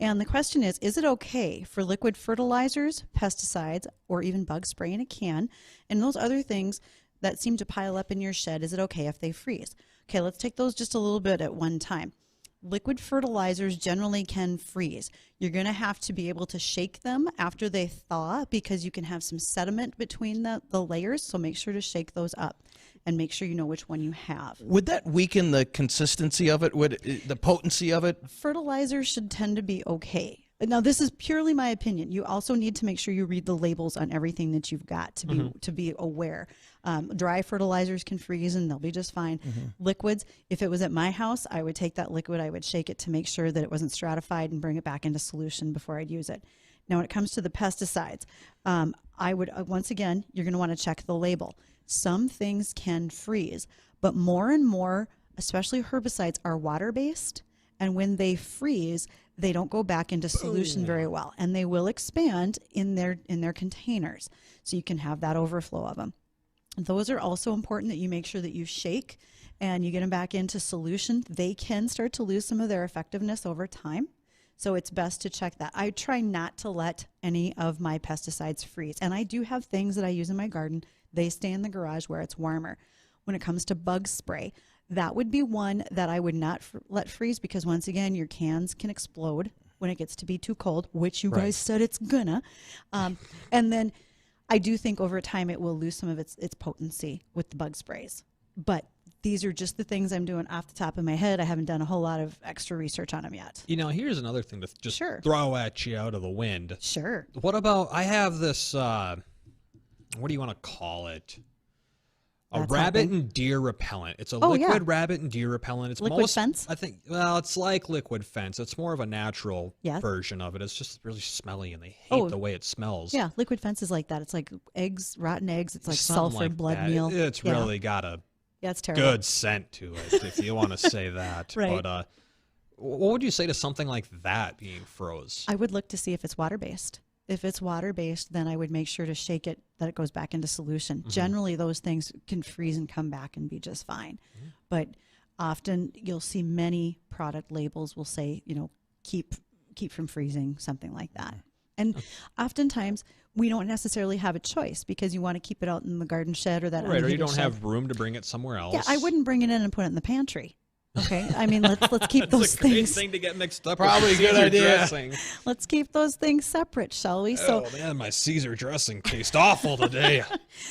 And the question is it okay for liquid fertilizers, pesticides, or even bug spray in a can, and those other things that seem to pile up in your shed, is it okay if they freeze? Okay, let's take those just a little bit at one time. Liquid fertilizers generally can freeze. You're going to have to be able to shake them after they thaw because you can have some sediment between the layers, so make sure to shake those up and make sure you know which one you have. Would that weaken the consistency of it? Would the potency of it? Fertilizers should tend to be okay. Now, this is purely my opinion. You also need to make sure you read the labels on everything that you've got to be aware. Dry fertilizers can freeze and they'll be just fine. Liquids, if it was at my house, I would take that liquid, I would shake it to make sure that it wasn't stratified and bring it back into solution before I'd use it. Now, when it comes to the pesticides, I would, once again, you're going to want to check the label. Some things can freeze, but more and more, especially herbicides, are water-based. And when they freeze, they don't go back into solution very well, and they will expand in their containers. So you can have that overflow of them. Those are also important that you make sure that you shake and you get them back into solution. They can start to lose some of their effectiveness over time. So it's best to check that. I try not to let any of my pesticides freeze. And I do have things that I use in my garden. They stay in the garage where it's warmer. When it comes to bug spray, that would be one that I would not let freeze because, once again, your cans can explode when it gets to be too cold, which you guys said it's gonna. And then I do think over time it will lose some of its potency with the bug sprays. But these are just the things I'm doing off the top of my head. I haven't done a whole lot of extra research on them yet. You know, here's another thing to just throw at you out of the wind. Sure. What about, I have this, what do you want to call it? A rabbit and deer repellent. It's a liquid rabbit and deer repellent. It's liquid fence? I think, well, it's like liquid fence. It's more of a natural version of it. It's just really smelly, and they hate the way it smells. Yeah, liquid fence is like that. It's like eggs, rotten eggs. It's like sulfur, blood meal. It's really got a it's terrible. Good scent to it, if you want to say that. Right. But what would you say to something like that being froze? I would look to see if it's water-based. If it's water-based, then I would make sure to shake it, that it goes back into solution. Generally, those things can freeze and come back and be just fine. But often you'll see many product labels will say, you know, keep from freezing, something like that. And oftentimes we don't necessarily have a choice because you want to keep it out in the garden shed or that or you don't have room to bring it somewhere else. Yeah, I wouldn't bring it in and put it in the pantry. Okay, I mean, let's keep those things. It's a great things. thing to get mixed up. Probably a good idea. Dressing. Let's keep those things separate, shall we? Oh man, my Caesar dressing tastes awful today.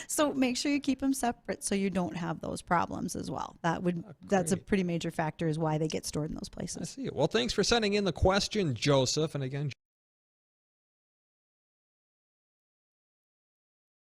So make sure you keep them separate so you don't have those problems as well. That's a pretty major factor is why they get stored in those places. I see it. Well, thanks for sending in the question, Joseph. And again,